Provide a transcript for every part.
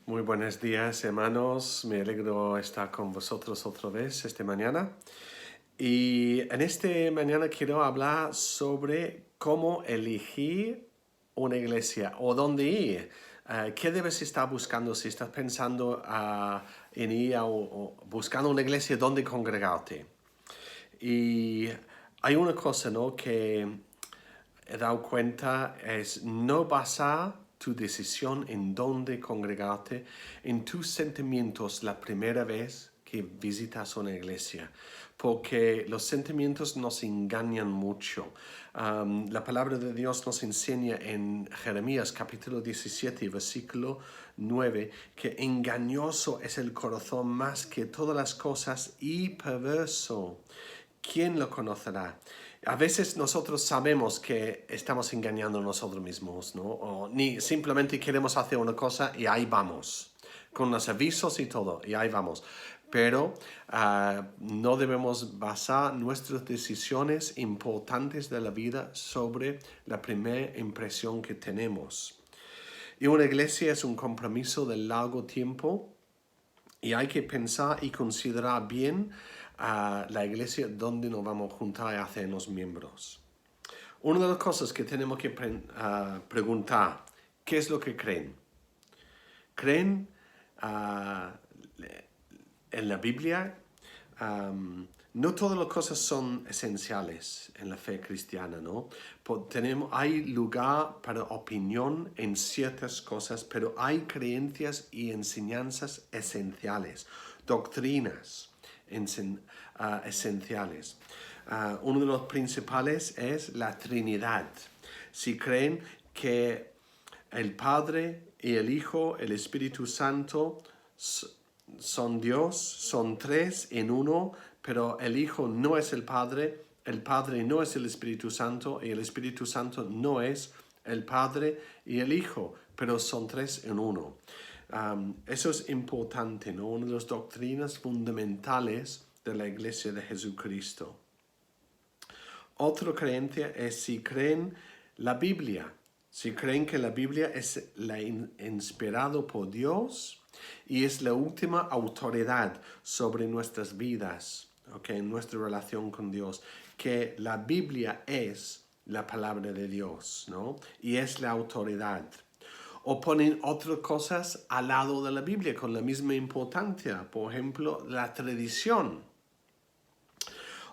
Muy buenos días, hermanos. Me alegro estar con vosotros otra vez esta mañana. Y en esta mañana quiero hablar sobre cómo elegir una iglesia o dónde ir. ¿Qué debes estar buscando si estás pensando en ir o buscando una iglesia donde congregarte? Y hay una cosa, ¿no? que he dado cuenta es no basar tu decisión en dónde congregarte en tus sentimientos la primera vez que visitas una iglesia, porque los sentimientos nos engañan mucho. La palabra de Dios nos enseña en Jeremías capítulo 17, versículo 9, que engañoso es el corazón más que todas las cosas y perverso. ¿Quién lo conocerá? A veces nosotros sabemos que estamos engañando a nosotros mismos, ¿no? O ni simplemente queremos hacer una cosa y ahí vamos, con los avisos y todo, y ahí vamos. Pero no debemos basar nuestras decisiones importantes de la vida sobre la primera impresión que tenemos. Y una iglesia es un compromiso de largo tiempo y hay que pensar y considerar bien la iglesia donde nos vamos a juntar y hacernos miembros. Una de las cosas que tenemos que preguntar, ¿qué es lo que creen? ¿Creen en la Biblia? No todas las cosas son esenciales en la fe cristiana, ¿no? Hay lugar para opinión en ciertas cosas, pero hay creencias y enseñanzas esenciales, doctrinas esenciales. Uno de los principales es la Trinidad. Si creen que el Padre y el Hijo, el Espíritu Santo, son Dios, son tres en uno, pero el Hijo no es el Padre no es el Espíritu Santo y el Espíritu Santo no es el Padre y el Hijo, pero son tres en uno. Eso es importante, ¿no? Una de las doctrinas fundamentales de la Iglesia de Jesucristo. Otra creencia es si creen la Biblia, si creen que la Biblia es inspirado por Dios y es la última autoridad sobre nuestras vidas, ¿okay? Nuestra relación con Dios, que la Biblia es la palabra de Dios, ¿no? Y es la autoridad. O ponen otras cosas al lado de la Biblia con la misma importancia, por ejemplo, la tradición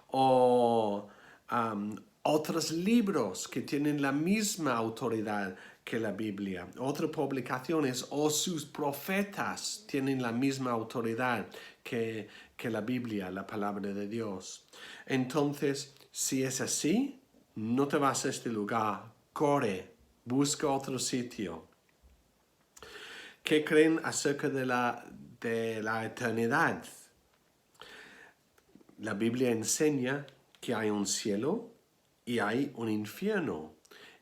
o otros libros que tienen la misma autoridad que la Biblia, otras publicaciones o sus profetas tienen la misma autoridad que la Biblia, la palabra de Dios. Entonces, si es así, no te vas a este lugar, corre, busca otro sitio. ¿Qué creen acerca de la eternidad? La Biblia enseña que hay un cielo y hay un infierno.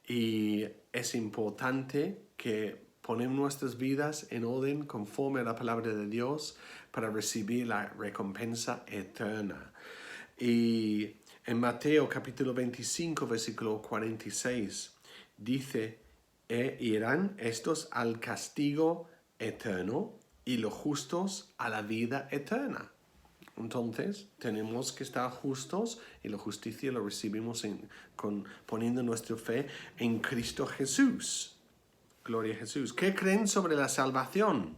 Y es importante que ponemos nuestras vidas en orden conforme a la palabra de Dios para recibir la recompensa eterna. Y en Mateo capítulo 25, versículo 46, dice, irán estos al castigo eterno y los justos a la vida eterna. Entonces, tenemos que estar justos y la justicia la recibimos poniendo nuestra fe en Cristo Jesús. Gloria a Jesús. ¿Qué creen sobre la salvación?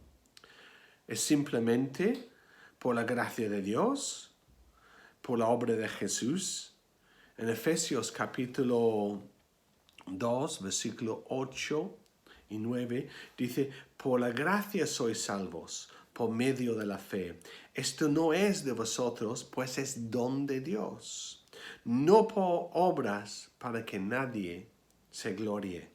¿Es simplemente por la gracia de Dios? ¿Por la obra de Jesús? En Efesios capítulo 2, versículo 8 y 9, dice, por la gracia sois salvos, por medio de la fe. Esto no es de vosotros, pues es don de Dios, no por obras para que nadie se glorie.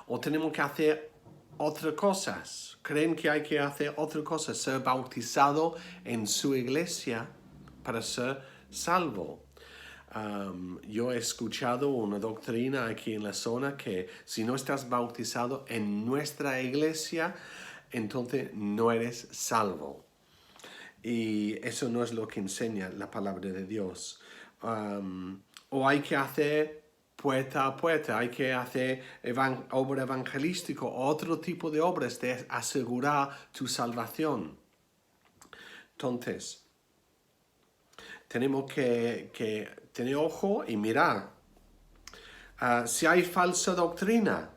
O tenemos que hacer otras cosas. ¿Creen que hay que hacer otras cosas? Ser bautizado en su iglesia para ser salvo. Yo he escuchado una doctrina aquí en la zona que si no estás bautizado en nuestra iglesia, entonces no eres salvo. Y eso no es lo que enseña la palabra de Dios. O hay que hacer puerta a puerta, hay que hacer obra evangelística, otro tipo de obras de asegurar tu salvación. Entonces, tenemos que tener ojo y mirar. Si hay falsa doctrina,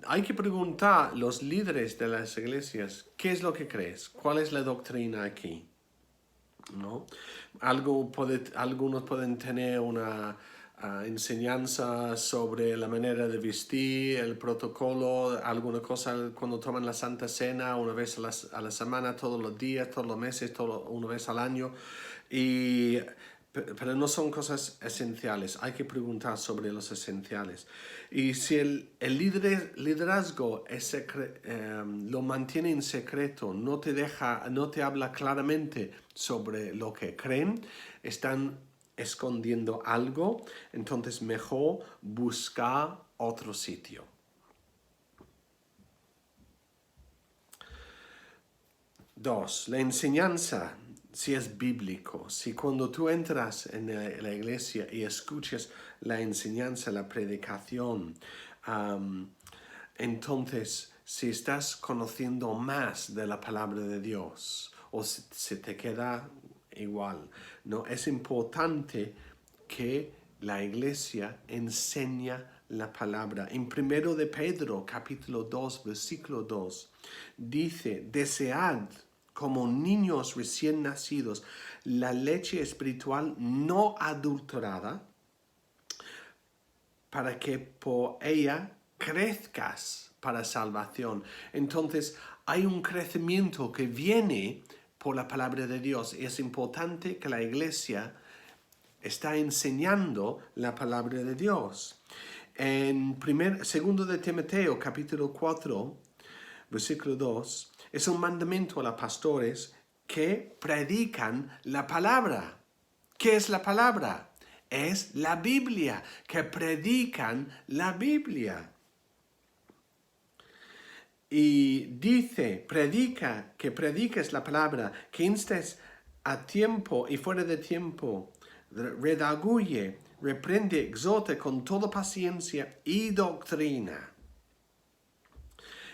hay que preguntar a los líderes de las iglesias, ¿qué es lo que crees? ¿Cuál es la doctrina aquí? ¿No? Algunos pueden tener una enseñanza sobre la manera de vestir, el protocolo, alguna cosa cuando toman la Santa Cena una vez a la semana, todos los días, todos los meses, una vez al año. Pero no son cosas esenciales, hay que preguntar sobre los esenciales. Y si el liderazgo lo mantiene en secreto, no te habla claramente sobre lo que creen, están escondiendo algo, entonces mejor buscar otro sitio. Dos, la enseñanza, si es bíblico, si cuando tú entras en la iglesia y escuchas la enseñanza, la predicación, entonces si estás conociendo más de la palabra de Dios o si te queda igual, ¿no? Es importante que la iglesia enseña la palabra. En 1 de Pedro, capítulo 2, versículo 2, dice, desead como niños recién nacidos la leche espiritual no adulterada, para que por ella crezcas para salvación. Entonces, hay un crecimiento que viene por la palabra de Dios. Y es importante que la iglesia está enseñando la palabra de Dios. En 2 de Timoteo, capítulo 4, versículo 2, es un mandamiento a los pastores que predican la palabra. ¿Qué es la palabra? Es la Biblia, que predican la Biblia. Y dice, que prediques la palabra, que instes a tiempo y fuera de tiempo, redarguye, reprende, exhorta con toda paciencia y doctrina.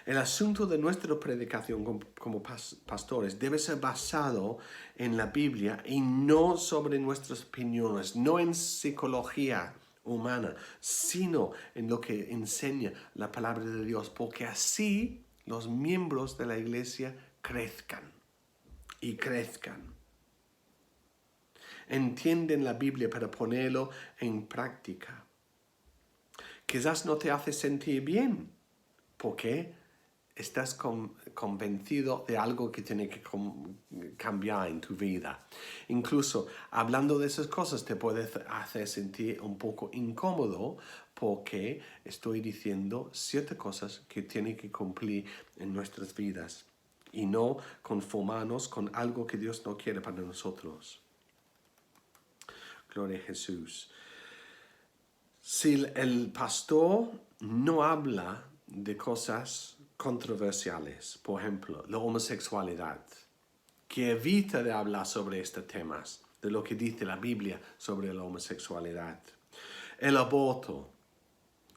El asunto de nuestra predicación como pastores debe ser basado en la Biblia y no sobre nuestras opiniones, no en psicología humana, sino en lo que enseña la palabra de Dios, porque así los miembros de la iglesia crezcan y crezcan. Entienden la Biblia para ponerlo en práctica. Quizás no te hace sentir bien. ¿Por qué? Estás convencido de algo que tiene que cambiar en tu vida. Incluso hablando de esas cosas te puede hacer sentir un poco incómodo porque estoy diciendo ciertas cosas que tienen que cumplir en nuestras vidas y no conformarnos con algo que Dios no quiere para nosotros. Gloria a Jesús. Si el pastor no habla de cosas controversiales, por ejemplo, la homosexualidad, que evita de hablar sobre estos temas, de lo que dice la Biblia sobre la homosexualidad, el aborto,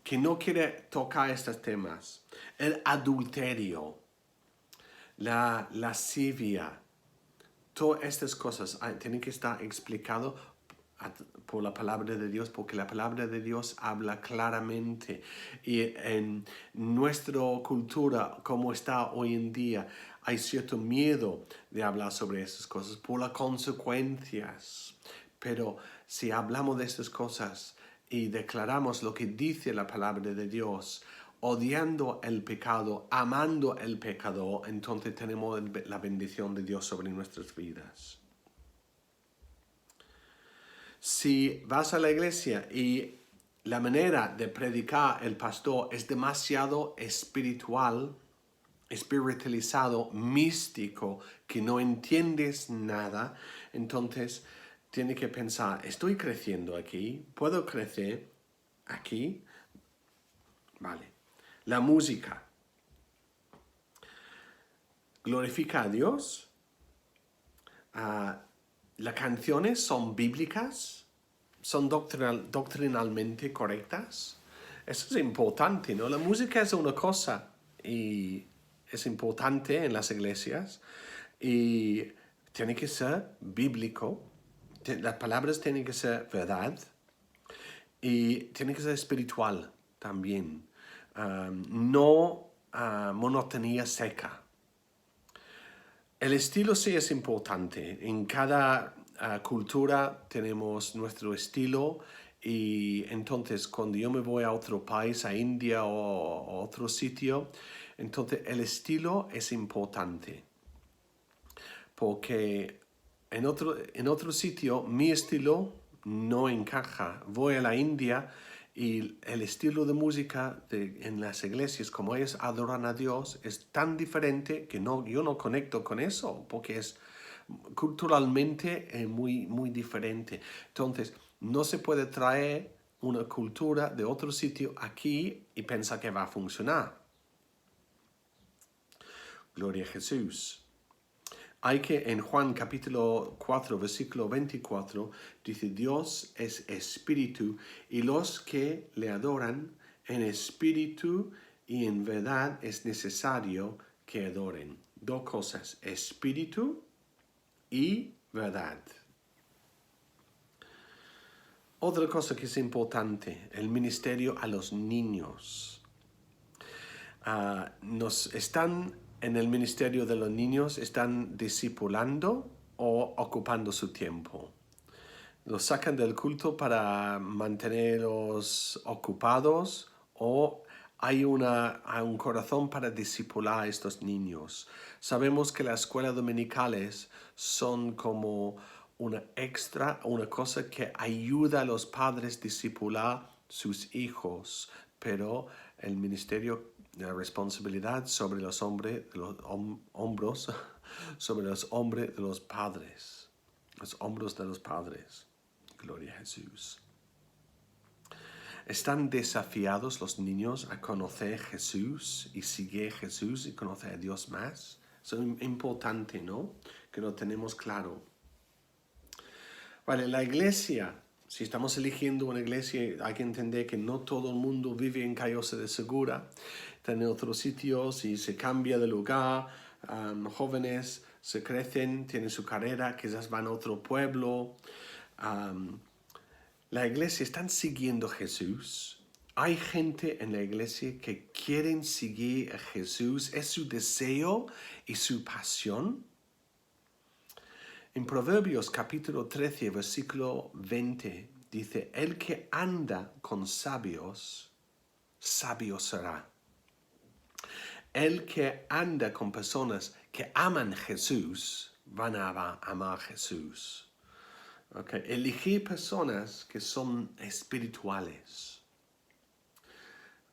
que no quiere tocar estos temas, el adulterio, la lascivia, todas estas cosas tienen que estar explicadas por la palabra de Dios, porque la palabra de Dios habla claramente. Y en nuestra cultura, como está hoy en día, hay cierto miedo de hablar sobre esas cosas por las consecuencias. Pero si hablamos de estas cosas y declaramos lo que dice la palabra de Dios, odiando el pecado, amando el pecador, entonces tenemos la bendición de Dios sobre nuestras vidas. Si vas a la iglesia y la manera de predicar el pastor es demasiado espiritualizado, místico, que no entiendes nada, entonces tienes que pensar, ¿estoy creciendo aquí? ¿Puedo crecer aquí? Vale. La música. ¿Glorifica a Dios? ¿Las canciones son bíblicas? son doctrinalmente correctas. Eso es importante, ¿no? La música es una cosa y es importante en las iglesias y tiene que ser bíblico. Las palabras tienen que ser verdad y tiene que ser espiritual también. No monotonía seca. El estilo sí es importante. En cada cultura tenemos nuestro estilo y entonces cuando yo me voy a otro país, a India o a otro sitio, entonces el estilo es importante. Porque en otro sitio mi estilo no encaja. Voy a la India y el estilo de música en las iglesias, como ellos adoran a Dios, es tan diferente que yo no conecto con eso, porque es culturalmente muy, muy diferente. Entonces, no se puede traer una cultura de otro sitio aquí y pensar que va a funcionar. Gloria a Jesús. Hay que en Juan capítulo 4, versículo 24, dice, Dios es espíritu y los que le adoran en espíritu y en verdad es necesario que adoren. Dos cosas, espíritu y verdad. Otra cosa que es importante, el ministerio a los niños. Nos están en el ministerio de los niños, están discipulando o ocupando su tiempo. Los sacan del culto para mantenerlos ocupados o hay un corazón para discipular a estos niños. Sabemos que las escuelas dominicales son como una cosa que ayuda a los padres a discipular sus hijos, pero el ministerio, la responsabilidad sobre los hombres, hombros, sobre los hombres de los padres, los hombros de los padres. Gloria a Jesús. ¿Están desafiados los niños a conocer a Jesús y seguir a Jesús y conocer a Dios más? Eso es importante, ¿no? Que lo tenemos claro. Vale, la iglesia, si estamos eligiendo una iglesia, hay que entender que no todo el mundo vive en Callosa de Segura. Están en otros sitios y se cambia de lugar. Jóvenes se crecen, tienen su carrera, quizás van a otro pueblo. La iglesia están siguiendo a Jesús. Hay gente en la iglesia que quieren seguir a Jesús. Es su deseo y su pasión. En Proverbios capítulo 13, versículo 20, dice, el que anda con sabios, sabio será. El que anda con personas que aman a Jesús, van a amar a Jesús. Okay. Elegir personas que son espirituales.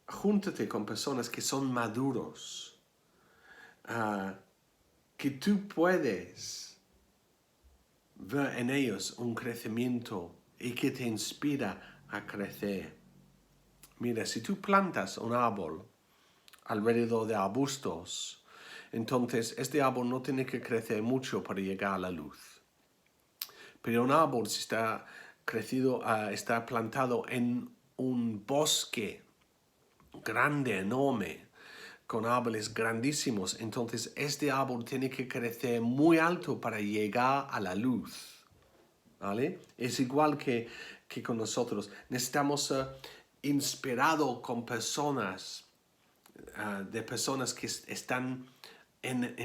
Júntate con personas que son maduros. Que tú puedes ver en ellos un crecimiento y que te inspira a crecer. Mira, si tú plantas un árbol alrededor de arbustos, entonces este árbol no tiene que crecer mucho para llegar a la luz. Pero un árbol, si está está plantado en un bosque grande, enorme, con árboles grandísimos, entonces este árbol tiene que crecer muy alto para llegar a la luz. ¿Vale? Es igual que con nosotros. Necesitamos ser inspirados con personas, de personas que están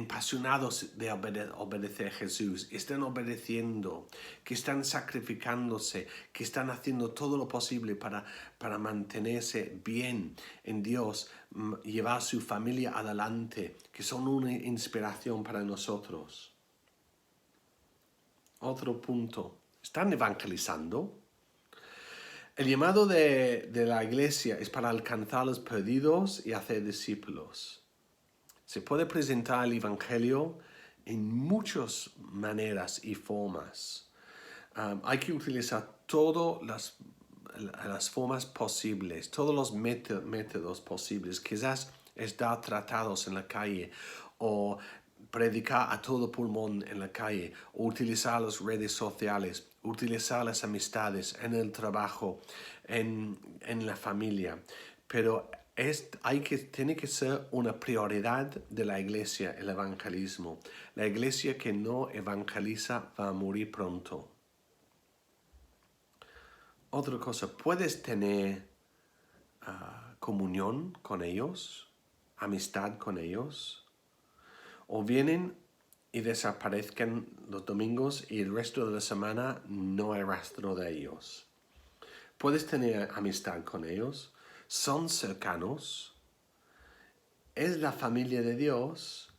apasionados de obedecer a Jesús, están obedeciendo, que están sacrificándose, que están haciendo todo lo posible para mantenerse bien en Dios, llevar su familia adelante, que son una inspiración para nosotros. Otro punto, ¿están evangelizando? El llamado de la iglesia es para alcanzar a los perdidos y hacer discípulos. Se puede presentar el Evangelio en muchas maneras y formas. Hay que utilizar todas las formas posibles, todos los métodos posibles. Quizás es dar tratados en la calle o predicar a todo pulmón en la calle o utilizar las redes sociales, utilizar las amistades en el trabajo, en la familia, pero tiene que ser una prioridad de la iglesia el evangelismo. La iglesia que no evangeliza va a morir pronto. Otra cosa, puedes tener comunión con ellos, amistad con ellos, o vienen y desaparezcan los domingos y el resto de la semana no hay rastro de ellos. Puedes tener amistad con ellos, son cercanos, es la familia de Dios.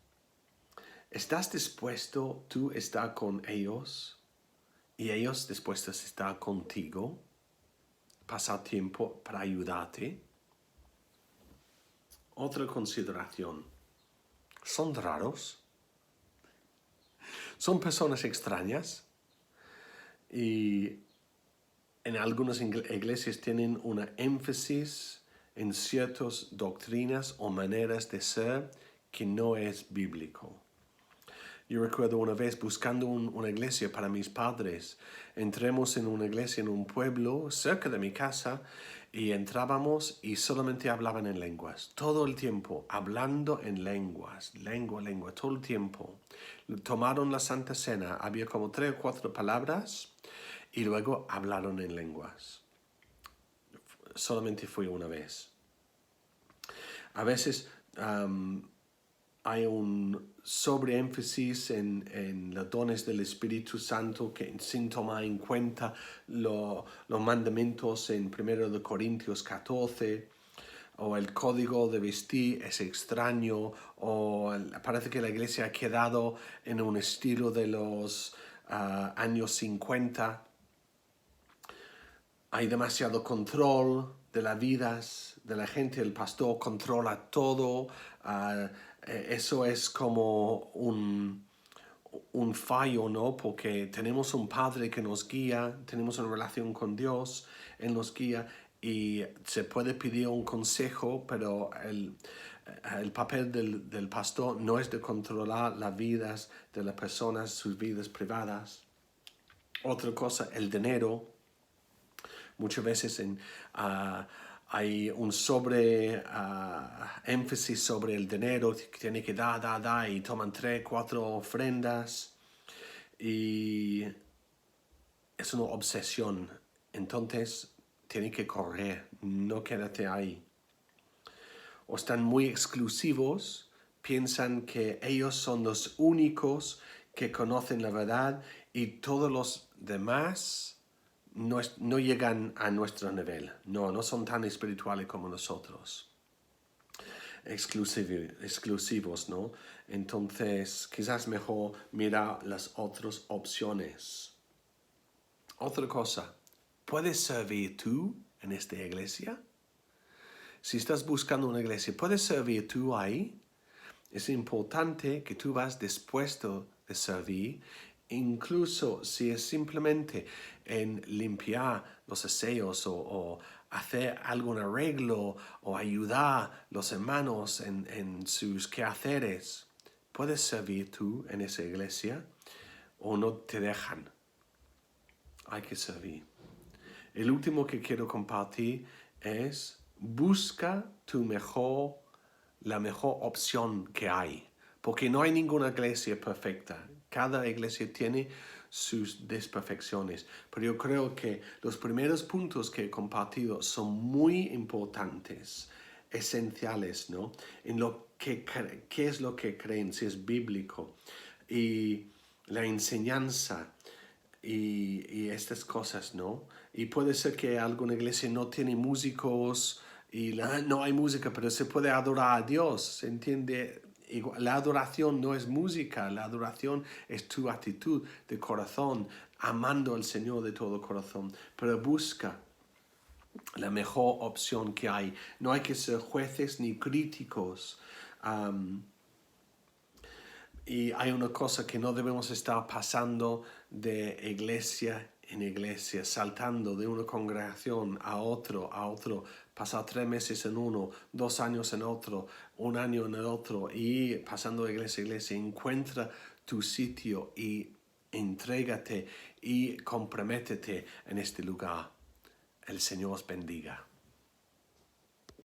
¿Estás dispuesto tú a estar con ellos y ellos dispuestos a estar contigo? Pasar tiempo para ayudarte. Otra consideración. ¿Son raros? ¿Son personas extrañas? Y en algunas iglesias tienen una énfasis en ciertas doctrinas o maneras de ser que no es bíblico. Yo recuerdo una vez buscando una iglesia para mis padres. Entremos en una iglesia en un pueblo cerca de mi casa y entrábamos y solamente hablaban en lenguas. Todo el tiempo, hablando en lenguas, lengua, todo el tiempo. Tomaron la Santa Cena, había como 3 o 4 palabras y luego hablaron en lenguas. Solamente fui una vez. A veces hay un sobreénfasis en los dones del Espíritu Santo que sin tomar en cuenta los mandamientos en 1 Corintios 14, o el código de vestir es extraño, o parece que la iglesia ha quedado en un estilo de los años 50. Hay demasiado control de las vidas de la gente, el pastor controla todo. Eso es como un fallo, ¿no? Porque tenemos un padre que nos guía, tenemos una relación con Dios, Él nos guía y se puede pedir un consejo, pero el papel del pastor no es de controlar las vidas de las personas, sus vidas privadas. Otra cosa, el dinero. Muchas veces hay un énfasis sobre el dinero, que tiene que dar, y toman 3, 4 ofrendas, y es una obsesión. Entonces, tiene que correr, no quédate ahí. O están muy exclusivos, piensan que ellos son los únicos que conocen la verdad y todos los demás no llegan a nuestro nivel. No son tan espirituales como nosotros. Exclusivos, ¿no? Entonces, quizás mejor mirar las otras opciones. Otra cosa, ¿puedes servir tú en esta iglesia? Si estás buscando una iglesia, ¿puedes servir tú ahí? Es importante que tú vas dispuesto de servir, incluso si es simplemente en limpiar los aseos o hacer algún arreglo o ayudar a los hermanos en sus quehaceres. ¿Puedes servir tú en esa iglesia o no te dejan? Hay que servir. El último que quiero compartir es busca la mejor opción que hay, porque no hay ninguna iglesia perfecta. Cada iglesia tiene sus desperfecciones, pero yo creo que los primeros puntos que he compartido son muy importantes, esenciales, ¿no? En lo que qué es lo que creen, si es bíblico, y la enseñanza, y estas cosas, ¿no? Y puede ser que alguna iglesia no tiene músicos y no hay música, pero se puede adorar a Dios, ¿se entiende? La adoración no es música, la adoración es tu actitud de corazón, amando al Señor de todo corazón, pero busca la mejor opción que hay. No hay que ser jueces ni críticos. Y hay una cosa que no debemos estar pasando de iglesia en iglesia, saltando de una congregación a otro, pasar 3 meses en uno, 2 años en otro, 1 año en el otro, y pasando de iglesia a iglesia. Encuentra tu sitio y entrégate y comprométete en este lugar. El Señor os bendiga.